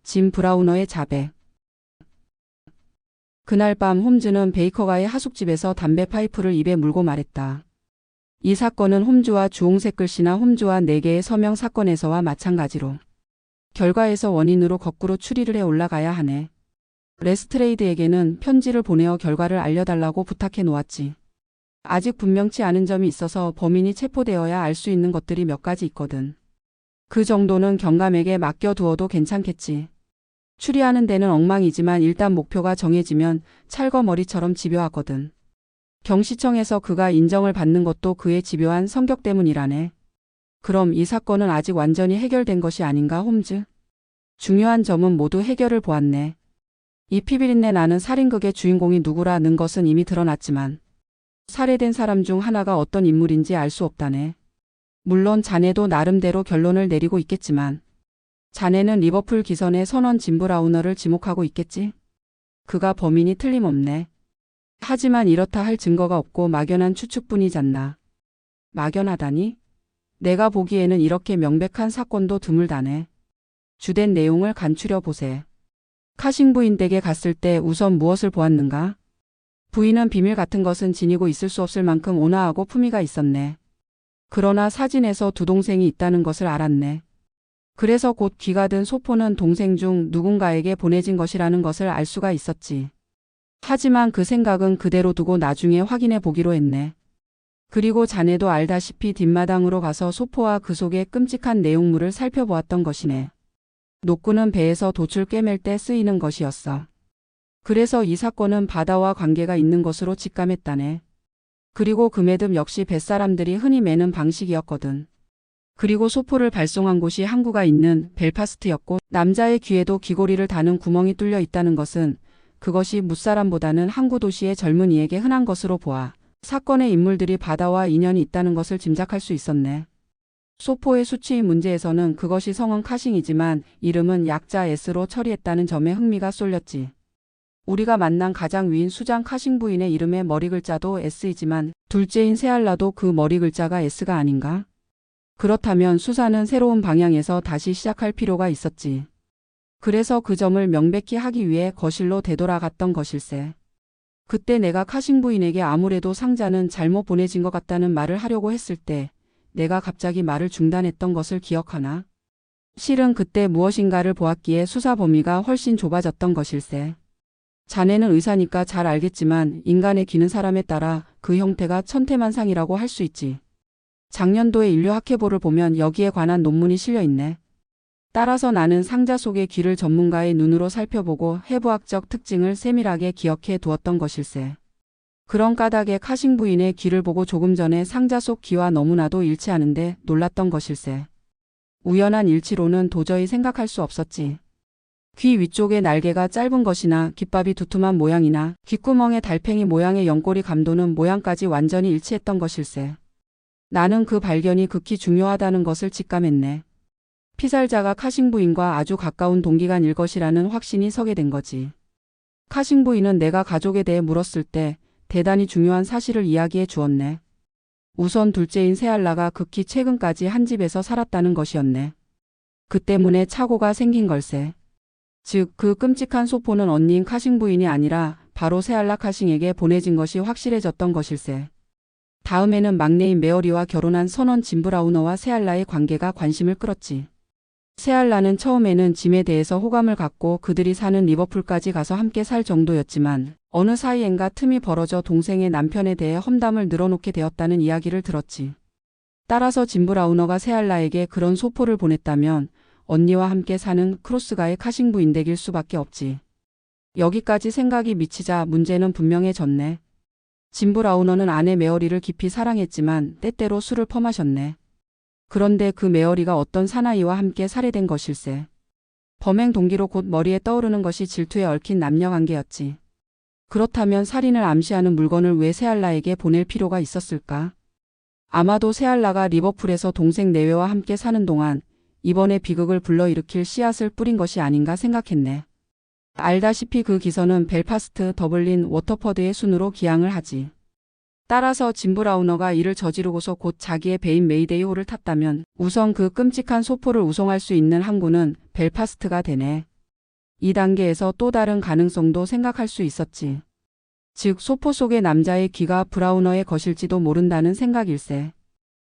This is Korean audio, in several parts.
짐 브라우너의 자백. 그날 밤 홈즈는 베이커가의 하숙집에서 담배 파이프를 입에 물고 말했다. 이 사건은 홈즈와 주홍색 글씨나 홈즈와 4개의 서명 사건에서와 마찬가지로 결과에서 원인으로 거꾸로 추리를 해 올라가야 하네. 레스트레이드에게는 편지를 보내어 결과를 알려달라고 부탁해 놓았지. 아직 분명치 않은 점이 있어서 범인이 체포되어야 알 수 있는 것들이 몇 가지 있거든. 그 정도는 경감에게 맡겨두어도 괜찮겠지. 추리하는 데는 엉망이지만 일단 목표가 정해지면 찰거머리처럼 집요하거든. 경시청에서 그가 인정을 받는 것도 그의 집요한 성격 때문이라네. 그럼 이 사건은 아직 완전히 해결된 것이 아닌가, 홈즈? 중요한 점은 모두 해결을 보았네. 이 피비린내 나는 살인극의 주인공이 누구라는 것은 이미 드러났지만 살해된 사람 중 하나가 어떤 인물인지 알 수 없다네. 물론 자네도 나름대로 결론을 내리고 있겠지만 자네는 리버풀 기선의 선원 짐 브라우너를 지목하고 있겠지? 그가 범인이 틀림없네. 하지만 이렇다 할 증거가 없고 막연한 추측뿐이잖나. 막연하다니? 내가 보기에는 이렇게 명백한 사건도 드물다네. 주된 내용을 간추려 보세. 카싱 부인 댁에 갔을 때 우선 무엇을 보았는가? 부인은 비밀 같은 것은 지니고 있을 수 없을 만큼 온화하고 품위가 있었네. 그러나 사진에서 두 동생이 있다는 것을 알았네. 그래서 곧 귀가 든 소포는 동생 중 누군가에게 보내진 것이라는 것을 알 수가 있었지. 하지만 그 생각은 그대로 두고 나중에 확인해 보기로 했네. 그리고 자네도 알다시피 뒷마당으로 가서 소포와 그 속의 끔찍한 내용물을 살펴보았던 것이네. 노꾸는 배에서 돛을 꿰맬 때 쓰이는 것이었어. 그래서 이 사건은 바다와 관계가 있는 것으로 직감했다네. 그리고 그 매듭 역시 뱃사람들이 흔히 매는 방식이었거든. 그리고 소포를 발송한 곳이 항구가 있는 벨파스트였고 남자의 귀에도 귀고리를 다는 구멍이 뚫려 있다는 것은 그것이 무사람보다는 항구 도시의 젊은이에게 흔한 것으로 보아 사건의 인물들이 바다와 인연이 있다는 것을 짐작할 수 있었네. 소포의 수치 문제에서는 그것이 성은 카싱이지만 이름은 약자 S로 처리했다는 점에 흥미가 쏠렸지. 우리가 만난 가장 위인 수장 카싱 부인의 이름의 머리 글자도 S이지만 둘째인 세알라도 그 머리 글자가 S가 아닌가? 그렇다면 수사는 새로운 방향에서 다시 시작할 필요가 있었지. 그래서 그 점을 명백히 하기 위해 거실로 되돌아갔던 것일세. 그때 내가 카싱 부인에게 아무래도 상자는 잘못 보내진 것 같다는 말을 하려고 했을 때 내가 갑자기 말을 중단했던 것을 기억하나? 실은 그때 무엇인가를 보았기에 수사 범위가 훨씬 좁아졌던 것일세. 자네는 의사니까 잘 알겠지만 인간의 귀는 사람에 따라 그 형태가 천태만상이라고 할 수 있지. 작년도의 인류학회보를 보면 여기에 관한 논문이 실려 있네. 따라서 나는 상자 속의 귀를 전문가의 눈으로 살펴보고 해부학적 특징을 세밀하게 기억해 두었던 것일세. 그런 까닭에 카싱 부인의 귀를 보고 조금 전에 상자 속 귀와 너무나도 일치하는데 놀랐던 것일세. 우연한 일치로는 도저히 생각할 수 없었지. 귀 위쪽의 날개가 짧은 것이나 귓밥이 두툼한 모양이나 귓구멍에 달팽이 모양의 연골이 감도는 모양까지 완전히 일치했던 것일세. 나는 그 발견이 극히 중요하다는 것을 직감했네. 피살자가 카싱 부인과 아주 가까운 동기간일 것이라는 확신이 서게 된 거지. 카싱 부인은 내가 가족에 대해 물었을 때 대단히 중요한 사실을 이야기해 주었네. 우선 둘째인 세알라가 극히 최근까지 한 집에서 살았다는 것이었네. 그 때문에 착오가 생긴 걸세. 즉, 그 끔찍한 소포는 언니인 카싱 부인이 아니라 바로 세알라 카싱에게 보내진 것이 확실해졌던 것일세. 다음에는 막내인 메어리와 결혼한 선원 짐 브라우너와 세알라의 관계가 관심을 끌었지. 세알라는 처음에는 짐에 대해서 호감을 갖고 그들이 사는 리버풀까지 가서 함께 살 정도였지만 어느 사이엔가 틈이 벌어져 동생의 남편에 대해 험담을 늘어놓게 되었다는 이야기를 들었지. 따라서 짐 브라우너가 세알라에게 그런 소포를 보냈다면 언니와 함께 사는 크로스가의 카싱 부인 댁일 수밖에 없지. 여기까지 생각이 미치자 문제는 분명해졌네. 짐 브라우너는 아내 메어리를 깊이 사랑했지만 때때로 술을 퍼마셨네. 그런데 그 메어리가 어떤 사나이와 함께 살해된 것일세. 범행 동기로 곧 머리에 떠오르는 것이 질투에 얽힌 남녀관계였지. 그렇다면 살인을 암시하는 물건을 왜 세알라에게 보낼 필요가 있었을까? 아마도 세알라가 리버풀에서 동생 내외와 함께 사는 동안 이번에 비극을 불러일으킬 씨앗을 뿌린 것이 아닌가 생각했네. 알다시피 그 기선은 벨파스트, 더블린, 워터퍼드의 순으로 기항을 하지. 따라서 짐 브라우너가 이를 저지르고서 곧 자기의 배인 메이데이호를 탔다면 우선 그 끔찍한 소포를 우송할 수 있는 항구는 벨파스트가 되네. 이 단계에서 또 다른 가능성도 생각할 수 있었지. 즉 소포 속의 남자의 귀가 브라우너의 것일지도 모른다는 생각일세.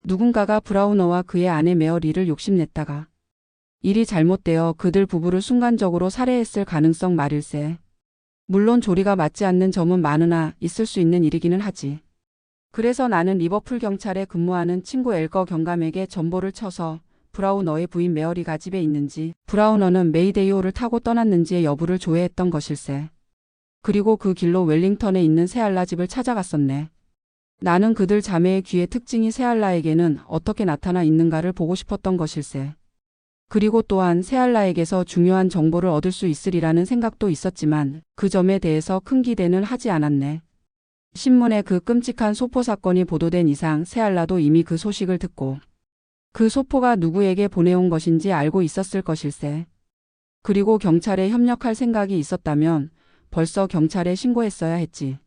누군가가 브라우너와 그의 아내 메어리를 욕심냈다가 일이 잘못되어 그들 부부를 순간적으로 살해했을 가능성 말일세. 물론 조리가 맞지 않는 점은 많으나 있을 수 있는 일이기는 하지. 그래서 나는 리버풀 경찰에 근무하는 친구 엘거 경감에게 전보를 쳐서 브라우너의 부인 메어리가 집에 있는지, 브라우너는 메이데이호를 타고 떠났는지의 여부를 조회했던 것일세. 그리고 그 길로 웰링턴에 있는 새알라 집을 찾아갔었네. 나는 그들 자매의 귀의 특징이 새알라에게는 어떻게 나타나 있는가를 보고 싶었던 것일세. 그리고 또한 새알라에게서 중요한 정보를 얻을 수 있으리라는 생각도 있었지만 그 점에 대해서 큰 기대는 하지 않았네. 신문에 그 끔찍한 소포 사건이 보도된 이상 새알라도 이미 그 소식을 듣고 그 소포가 누구에게 보내온 것인지 알고 있었을 것일세. 그리고 경찰에 협력할 생각이 있었다면 벌써 경찰에 신고했어야 했지.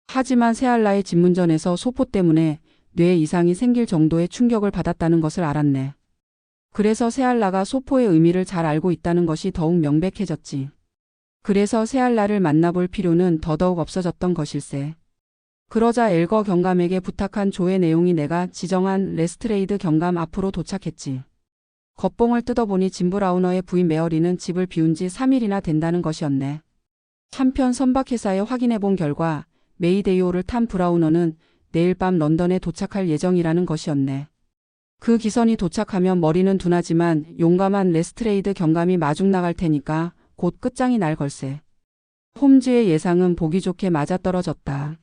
하지만 새알라의 집문전에서 소포 때문에 뇌 이상이 생길 정도의 충격을 받았다는 것을 알았네. 그래서 새알라가 소포의 의미를 잘 알고 있다는 것이 더욱 명백해졌지. 그래서 새알라를 만나볼 필요는 더더욱 없어졌던 것일세. 그러자 엘거 경감에게 부탁한 조의 내용이 내가 지정한 레스트레이드 경감 앞으로 도착했지. 겉봉을 뜯어보니 짐 브라우너의 부인 메어리는 집을 비운 지 3일이나 된다는 것이었네. 한편 선박회사에 확인해본 결과 메이데이호를 탄 브라우너는 내일 밤 런던에 도착할 예정이라는 것이었네. 그 기선이 도착하면 머리는 둔하지만 용감한 레스트레이드 경감이 마중 나갈 테니까 곧 끝장이 날 걸세. 홈즈의 예상은 보기 좋게 맞아떨어졌다.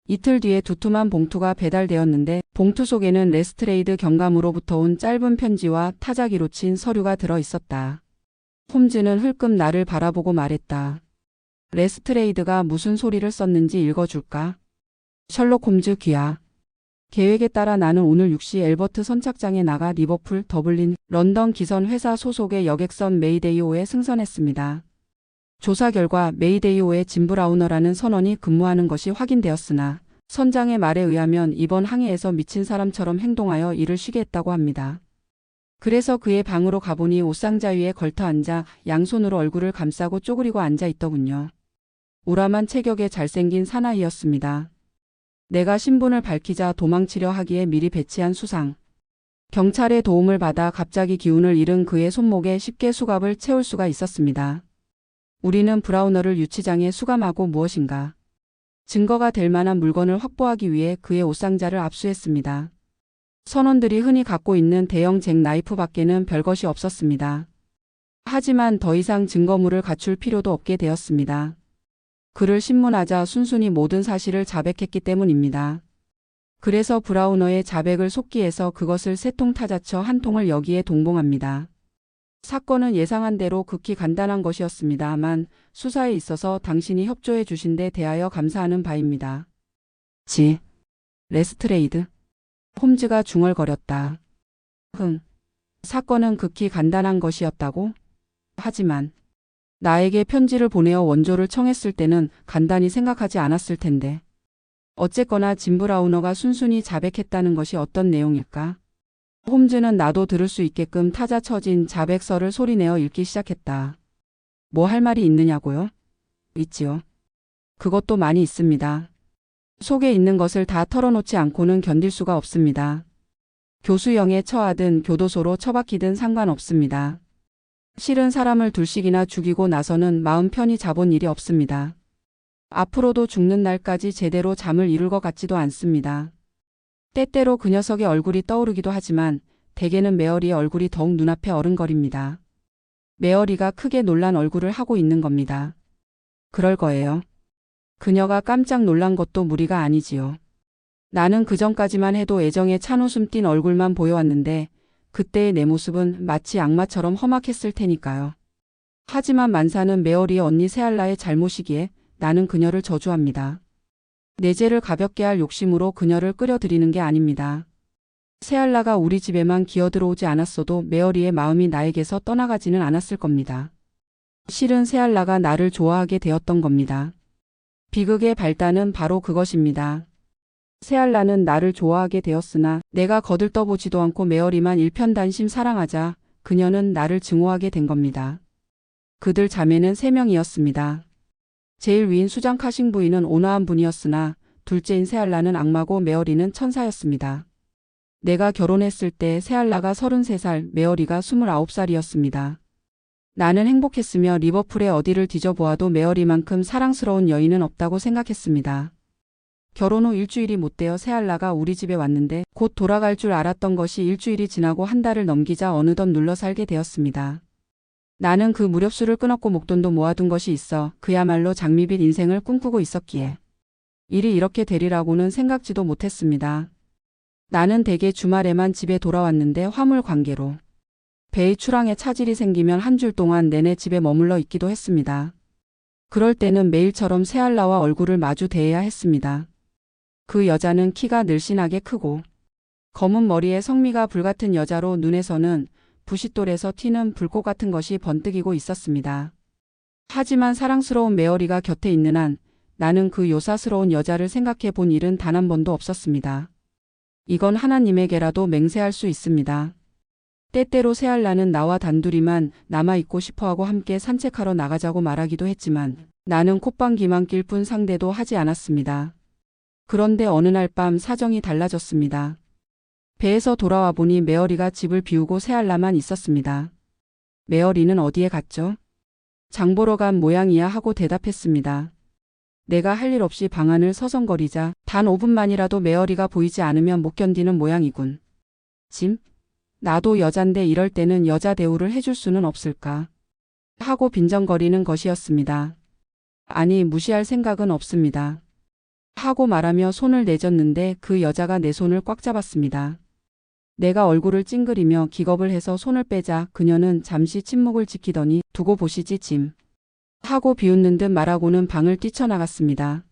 이틀 뒤에 두툼한 봉투가 배달되었는데 봉투 속에는 레스트레이드 경감으로부터 온 짧은 편지와 타자기로 친 서류가 들어 있었다. 홈즈는 흘끔 나를 바라보고 말했다. 레스트레이드가 무슨 소리를 썼는지 읽어줄까? 셜록 홈즈 귀야. 계획에 따라 나는 오늘 6시 엘버트 선착장에 나가 리버풀, 더블린, 런던 기선 회사 소속의 여객선 메이데이호에 승선했습니다. 조사 결과 메이데이호에 짐 브라우너라는 선원이 근무하는 것이 확인되었으나 선장의 말에 의하면 이번 항해에서 미친 사람처럼 행동하여 일을 쉬게 했다고 합니다. 그래서 그의 방으로 가보니 옷상자 위에 걸터 앉아 양손으로 얼굴을 감싸고 쪼그리고 앉아 있더군요. 우람한 체격의 잘생긴 사나이였습니다. 내가 신분을 밝히자 도망치려 하기에 미리 배치한 수상. 경찰의 도움을 받아 갑자기 기운을 잃은 그의 손목에 쉽게 수갑을 채울 수가 있었습니다. 우리는 브라우너를 유치장에 수감하고 무엇인가 증거가 될 만한 물건을 확보하기 위해 그의 옷상자를 압수했습니다. 선원들이 흔히 갖고 있는 대형 잭 나이프 밖에는 별것이 없었습니다. 하지만 더 이상 증거물을 갖출 필요도 없게 되었습니다. 그를 신문하자 순순히 모든 사실을 자백했기 때문입니다. 그래서 브라우너의 자백을 속기해서 그것을 3통 타자쳐 한 통을 여기에 동봉합니다. 사건은 예상한 대로 극히 간단한 것이었습니다만 수사에 있어서 당신이 협조해 주신 데 대하여 감사하는 바입니다. 레스트레이드. 홈즈가 중얼거렸다. 사건은 극히 간단한 것이었다고? 하지만 나에게 편지를 보내어 원조를 청했을 때는 간단히 생각하지 않았을 텐데. 어쨌거나 짐 브라우너가 순순히 자백했다는 것이 어떤 내용일까? 홈즈는 나도 들을 수 있게끔 타자 쳐진 자백서를 소리내어 읽기 시작했다. 뭐 할 말이 있느냐고요? 있지요. 그것도 많이 있습니다. 속에 있는 것을 다 털어놓지 않고는 견딜 수가 없습니다. 교수형에 처하든 교도소로 처박히든 상관없습니다. 실은 사람을 둘씩이나 죽이고 나서는 마음 편히 자본 일이 없습니다. 앞으로도 죽는 날까지 제대로 잠을 이룰 것 같지도 않습니다. 때때로 그 녀석의 얼굴이 떠오르기도 하지만 대개는 메어리의 얼굴이 더욱 눈앞에 어른거립니다. 메어리가 크게 놀란 얼굴을 하고 있는 겁니다. 그럴 거예요. 그녀가 깜짝 놀란 것도 무리가 아니지요. 나는 그전까지만 해도 애정에 찬 웃음 띤 얼굴만 보여왔는데 그때의 내 모습은 마치 악마처럼 험악했을 테니까요. 하지만 만사는 메어리의 언니 새알라의 잘못이기에 나는 그녀를 저주합니다. 내 죄를 가볍게 할 욕심으로 그녀를 끌어들이는 게 아닙니다. 새알라가 우리 집에만 기어들어오지 않았어도 메어리의 마음이 나에게서 떠나가지는 않았을 겁니다. 실은 새알라가 나를 좋아하게 되었던 겁니다. 비극의 발단은 바로 그것입니다. 새알라는 나를 좋아하게 되었으나 내가 거들떠보지도 않고 메어리만 일편단심 사랑하자 그녀는 나를 증오하게 된 겁니다. 그들 자매는 3명이었습니다. 제일 위인 수장 카싱 부인은 온화한 분이었으나 둘째인 세알라는 악마고 메어리는 천사였습니다. 내가 결혼했을 때 세알라가 33살, 메어리가 29살이었습니다. 나는 행복했으며 리버풀의 어디를 뒤져보아도 메어리만큼 사랑스러운 여인은 없다고 생각했습니다. 결혼 후 일주일이 못 되어 세알라가 우리 집에 왔는데 곧 돌아갈 줄 알았던 것이 일주일이 지나고 한 달을 넘기자 어느덧 눌러 살게 되었습니다. 나는 그 무렵수를 끊었고 목돈도 모아둔 것이 있어 그야말로 장미빛 인생을 꿈꾸고 있었기에 일이 이렇게 되리라고는 생각지도 못했습니다. 나는 대개 주말에만 집에 돌아왔는데 화물 관계로 배의 출항에 차질이 생기면 한 줄 동안 내내 집에 머물러 있기도 했습니다. 그럴 때는 매일처럼 세알라와 얼굴을 마주 대해야 했습니다. 그 여자는 키가 늘씬하게 크고 검은 머리에 성미가 불같은 여자로 눈에서는 부싯돌에서 튀는 불꽃 같은 것이 번뜩이고 있었습니다. 하지만 사랑스러운 메어리가 곁에 있는 한 나는 그 요사스러운 여자를 생각해 본 일은 단 한 번도 없었습니다. 이건 하나님에게라도 맹세할 수 있습니다. 때때로 세알라는 나와 단둘이만 남아있고 싶어하고 함께 산책하러 나가자고 말하기도 했지만 나는 콧방귀만 낄 뿐 상대도 하지 않았습니다. 그런데 어느 날 밤 사정이 달라졌습니다. 배에서 돌아와 보니 메어리가 집을 비우고 세알라만 있었습니다. 메어리는 어디에 갔죠? 장 보러 간 모양이야 하고 대답했습니다. 내가 할 일 없이 방 안을 서성거리자 단 5분만이라도 메어리가 보이지 않으면 못 견디는 모양이군. 짐? 나도 여잔데 이럴 때는 여자 대우를 해줄 수는 없을까? 하고 빈정거리는 것이었습니다. 아니, 무시할 생각은 없습니다. 하고 말하며 손을 내젓는데 그 여자가 내 손을 꽉 잡았습니다. 내가 얼굴을 찡그리며 기겁을 해서 손을 빼자 그녀는 잠시 침묵을 지키더니 두고 보시지 짐. 하고 비웃는 듯 말하고는 방을 뛰쳐나갔습니다.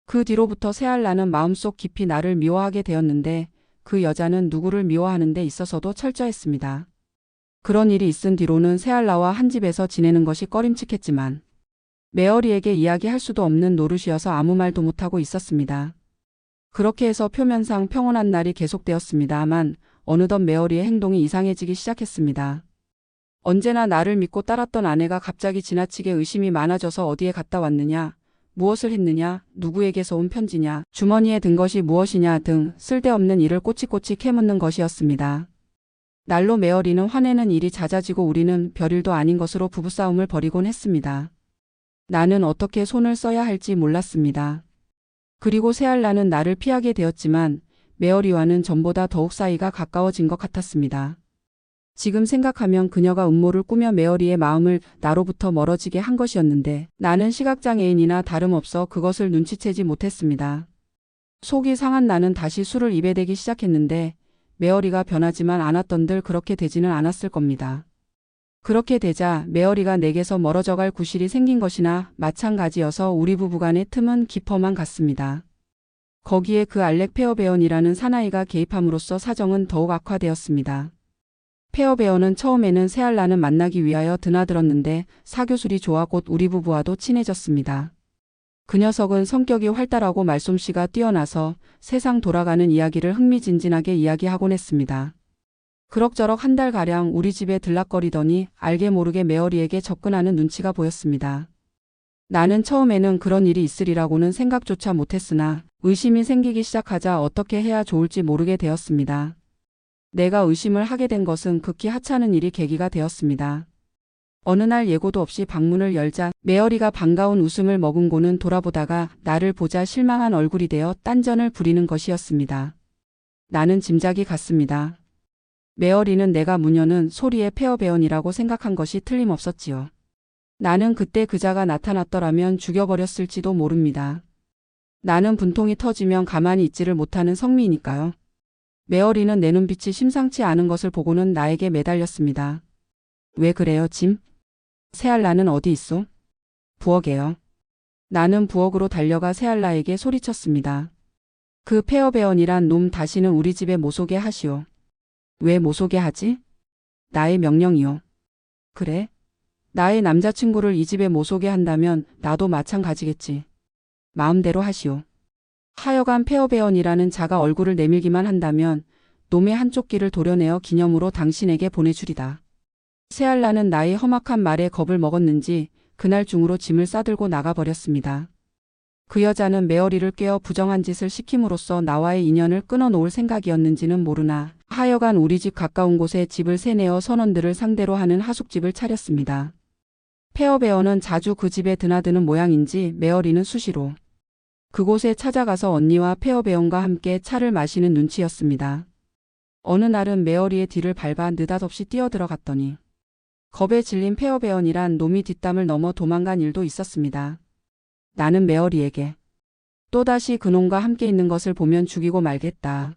그 뒤로부터 세알라는 마음속 깊이 나를 미워하게 되었는데 그 여자는 누구를 미워하는 데 있어서도 철저했습니다. 그런 일이 있은 뒤로는 세알라와 한 집에서 지내는 것이 꺼림칙했지만 메어리에게 이야기할 수도 없는 노릇이어서 아무 말도 못하고 있었습니다. 그렇게 해서 표면상 평온한 날이 계속되었습니다만 어느덧 메어리의 행동이 이상해지기 시작했습니다. 언제나 나를 믿고 따랐던 아내가 갑자기 지나치게 의심이 많아져서 어디에 갔다 왔느냐, 무엇을 했느냐, 누구에게서 온 편지냐, 주머니에 든 것이 무엇이냐 등 쓸데없는 일을 꼬치꼬치 캐묻는 것이었습니다. 날로 메어리는 화내는 일이 잦아지고 우리는 별일도 아닌 것으로 부부싸움을 벌이곤 했습니다. 나는 어떻게 손을 써야 할지 몰랐습니다. 그리고 세알라는 나를 피하게 되었지만 메어리와는 전보다 더욱 사이가 가까워진 것 같았습니다. 지금 생각하면 그녀가 음모를 꾸며 메어리의 마음을 나로부터 멀어지게 한 것이었는데 나는 시각장애인이나 다름없어 그것을 눈치채지 못했습니다. 속이 상한 나는 다시 술을 입에 대기 시작했는데 메어리가 변하지만 않았던들 그렇게 되지는 않았을 겁니다. 그렇게 되자 메어리가 내게서 멀어져갈 구실이 생긴 것이나 마찬가지여서 우리 부부간의 틈은 깊어만 갔습니다. 거기에 그 알렉 페어베언이라는 사나이가 개입함으로써 사정은 더욱 악화되었습니다. 페어베어는 처음에는 세알라는 만나기 위하여 드나들었는데 사교술이 좋아 곧 우리 부부와도 친해졌습니다. 그 녀석은 성격이 활달하고 말솜씨가 뛰어나서 세상 돌아가는 이야기를 흥미진진하게 이야기하곤 했습니다. 그럭저럭 한 달가량 우리 집에 들락거리더니 알게 모르게 메어리에게 접근하는 눈치가 보였습니다. 나는 처음에는 그런 일이 있으리라고는 생각조차 못했으나 의심이 생기기 시작하자 어떻게 해야 좋을지 모르게 되었습니다. 내가 의심을 하게 된 것은 극히 하찮은 일이 계기가 되었습니다. 어느 날 예고도 없이 방문을 열자 메어리가 반가운 웃음을 머금고는 돌아보다가 나를 보자 실망한 얼굴이 되어 딴전을 부리는 것이었습니다. 나는 짐작이 갔습니다. 메어리는 내가 무녀는 소리의 페어베언이라고 생각한 것이 틀림없었지요. 나는 그때 그자가 나타났더라면 죽여버렸을지도 모릅니다. 나는 분통이 터지면 가만히 있지를 못하는 성미이니까요. 메어리는 내 눈빛이 심상치 않은 것을 보고는 나에게 매달렸습니다. 왜 그래요, 짐? 세알라는 어디 있소? 부엌에요. 나는 부엌으로 달려가 세알라에게 소리쳤습니다. 그 페어베언이란 놈 다시는 우리 집에 못 오게 하시오. 왜 못 오게 하지? 나의 명령이요. 그래? 나의 남자친구를 이 집에 못 오게 한다면 나도 마찬가지겠지. 마음대로 하시오. 하여간 페어베언이라는 자가 얼굴을 내밀기만 한다면 놈의 한쪽 귀를 도려내어 기념으로 당신에게 보내주리다. 새알라는 나의 험악한 말에 겁을 먹었는지 그날 중으로 짐을 싸들고 나가버렸습니다. 그 여자는 메어리를 꿰어 부정한 짓을 시킴으로써 나와의 인연을 끊어놓을 생각이었는지는 모르나 하여간 우리 집 가까운 곳에 집을 세내어 선원들을 상대로 하는 하숙집을 차렸습니다. 페어베어는 자주 그 집에 드나드는 모양인지 메어리는 수시로 그곳에 찾아가서 언니와 페어베어과 함께 차를 마시는 눈치였습니다. 어느 날은 메어리의 뒤를 밟아 느닷없이 뛰어들어갔더니 겁에 질린 페어베어이란 놈이 뒷담을 넘어 도망간 일도 있었습니다. 나는 메어리에게 또다시 그놈과 함께 있는 것을 보면 죽이고 말겠다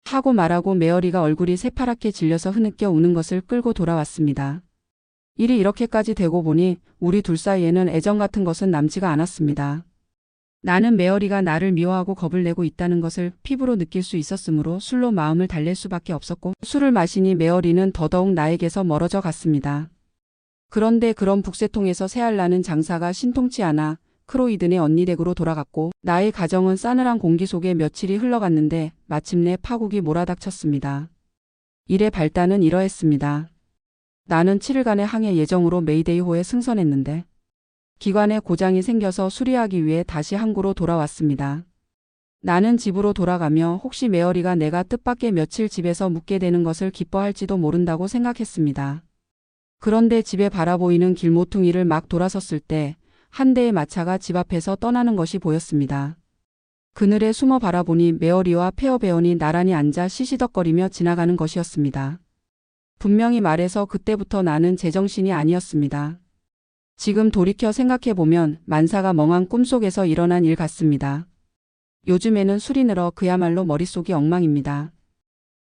하고 말하고 메어리가 얼굴이 새파랗게 질려서 흐느껴 우는 것을 끌고 돌아왔습니다. 일이 이렇게까지 되고 보니 우리 둘 사이에는 애정 같은 것은 남지가 않았습니다. 나는 메어리가 나를 미워하고 겁을 내고 있다는 것을 피부로 느낄 수 있었으므로 술로 마음을 달랠 수밖에 없었고 술을 마시니 메어리는 더더욱 나에게서 멀어져 갔습니다. 그런데 그런 북새통에서 새알라는 장사가 신통치 않아 크로이든의 언니 댁으로 돌아갔고 나의 가정은 싸늘한 공기 속에 며칠이 흘러갔는데 마침내 파국이 몰아닥쳤습니다. 일의 발단은 이러했습니다. 나는 7일간의 항해 예정으로 메이데이호에 승선했는데 기관에 고장이 생겨서 수리하기 위해 다시 항구로 돌아왔습니다. 나는 집으로 돌아가며 혹시 메어리가 내가 뜻밖의 며칠 집에서 묵게 되는 것을 기뻐할지도 모른다고 생각했습니다. 그런데 집에 바라보이는 길 모퉁이를 막 돌아섰을 때 한 대의 마차가 집 앞에서 떠나는 것이 보였습니다. 그늘에 숨어 바라보니 메어리와 페어베어니 나란히 앉아 시시덕거리며 지나가는 것이었습니다. 분명히 말해서 그때부터 나는 제정신이 아니었습니다. 지금 돌이켜 생각해보면 만사가 멍한 꿈속에서 일어난 일 같습니다. 요즘에는 술이 늘어 그야말로 머릿속이 엉망입니다.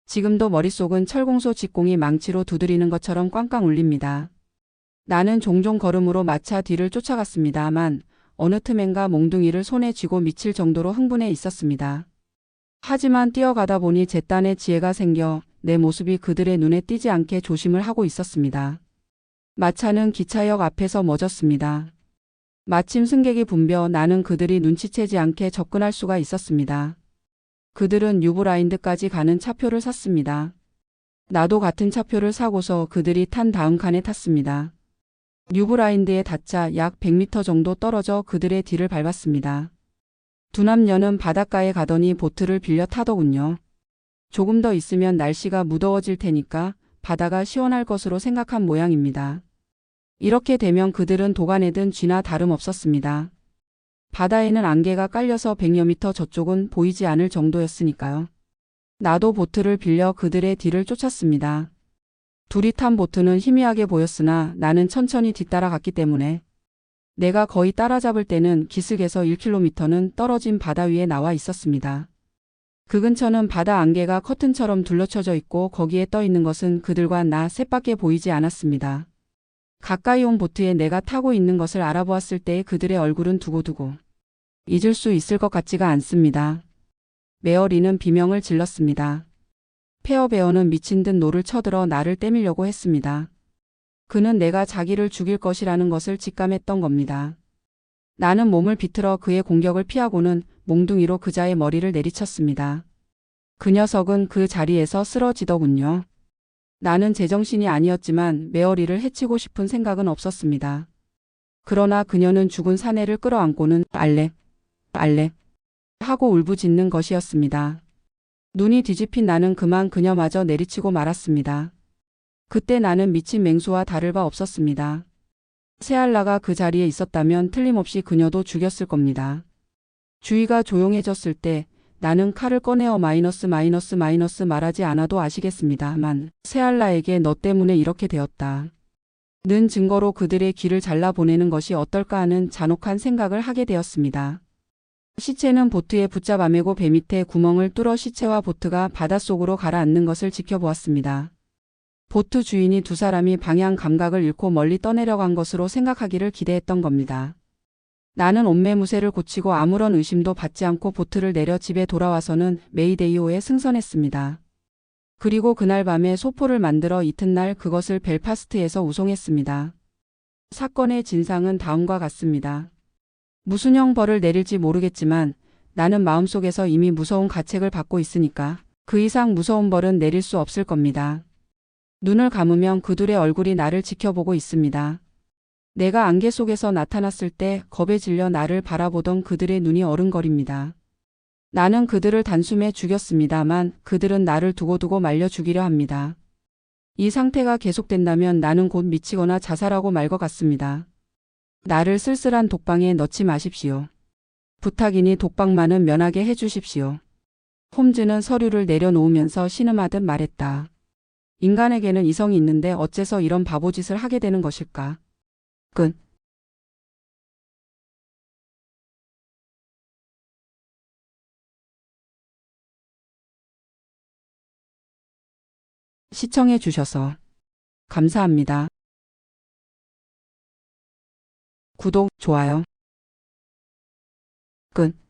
지금도 머릿속은 철공소 직공이 망치로 두드리는 것처럼 꽝꽝 울립니다. 나는 종종 걸음으로 마차 뒤를 쫓아갔습니다만 어느 틈엔가 몽둥이를 손에 쥐고 미칠 정도로 흥분해 있었습니다. 하지만 뛰어가다 보니 제 딴에 지혜가 생겨 내 모습이 그들의 눈에 띄지 않게 조심을 하고 있었습니다. 마차는 기차역 앞에서 멎었습니다. 마침 승객이 붐벼 나는 그들이 눈치채지 않게 접근할 수가 있었습니다. 그들은 유브라인드까지 가는 차표를 샀습니다. 나도 같은 차표를 사고서 그들이 탄 다음 칸에 탔습니다. 뉴브라인드에 닿자 약 100m 정도 떨어져 그들의 뒤를 밟았습니다. 두 남녀는 바닷가에 가더니 보트를 빌려 타더군요. 조금 더 있으면 날씨가 무더워질 테니까 바다가 시원할 것으로 생각한 모양입니다. 이렇게 되면 그들은 도가내든 쥐나 다름없었습니다. 바다에는 안개가 깔려서 100여 미터 저쪽은 보이지 않을 정도였으니까요. 나도 보트를 빌려 그들의 뒤를 쫓았습니다. 둘이 탄 보트는 희미하게 보였으나 나는 천천히 뒤따라갔기 때문에 내가 거의 따라잡을 때는 기슭에서 1km는 떨어진 바다 위에 나와 있었습니다. 그 근처는 바다 안개가 커튼처럼 둘러쳐져 있고 거기에 떠 있는 것은 그들과 나 셋밖에 보이지 않았습니다. 가까이 온 보트에 내가 타고 있는 것을 알아보았을 때의 그들의 얼굴은 두고두고 잊을 수 있을 것 같지가 않습니다. 메어리는 비명을 질렀습니다. 페어베어는 미친 듯 노를 쳐들어 나를 때밀려고 했습니다. 그는 내가 자기를 죽일 것이라는 것을 직감했던 겁니다. 나는 몸을 비틀어 그의 공격을 피하고는 몽둥이로 그자의 머리를 내리쳤습니다. 그 녀석은 그 자리에서 쓰러지더군요. 나는 제정신이 아니었지만 메어리를 해치고 싶은 생각은 없었습니다. 그러나 그녀는 죽은 사내를 끌어안고는 알렉, 알렉 하고 울부짖는 것이었습니다. 눈이 뒤집힌 나는 그만 그녀마저 내리치고 말았습니다. 그때 나는 미친 맹수와 다를 바 없었습니다. 새알라가 그 자리에 있었다면 틀림없이 그녀도 죽였을 겁니다. 주위가 조용해졌을 때 나는 칼을 꺼내어 마이너스 말하지 않아도 아시겠습니다만 새알라에게 너 때문에 이렇게 되었다 는 증거로 그들의 길을 잘라보내는 것이 어떨까 하는 잔혹한 생각을 하게 되었습니다. 시체는 보트에 붙잡아 매고 배 밑에 구멍을 뚫어 시체와 보트가 바닷속으로 가라앉는 것을 지켜보았습니다. 보트 주인이 두 사람이 방향 감각을 잃고 멀리 떠내려간 것으로 생각하기를 기대했던 겁니다. 나는 옷매무새를 고치고 아무런 의심도 받지 않고 보트를 내려 집에 돌아와서는 메이데이호에 승선했습니다. 그리고 그날 밤에 소포를 만들어 이튿날 그것을 벨파스트에서 우송했습니다. 사건의 진상은 다음과 같습니다. 무슨 형벌을 내릴지 모르겠지만 나는 마음속에서 이미 무서운 가책을 받고 있으니까 그 이상 무서운 벌은 내릴 수 없을 겁니다. 눈을 감으면 그들의 얼굴이 나를 지켜보고 있습니다. 내가 안개 속에서 나타났을 때 겁에 질려 나를 바라보던 그들의 눈이 어른거립니다. 나는 그들을 단숨에 죽였습니다만 그들은 나를 두고두고 말려 죽이려 합니다. 이 상태가 계속된다면 나는 곧 미치거나 자살하고 말 것 같습니다. 나를 쓸쓸한 독방에 넣지 마십시오. 부탁이니 독방만은 면하게 해주십시오. 홈즈는 서류를 내려놓으면서 신음하듯 말했다. 인간에게는 이성이 있는데 어째서 이런 바보짓을 하게 되는 것일까? 끝. 시청해 주셔서 감사합니다. 구독, 좋아요. 끝.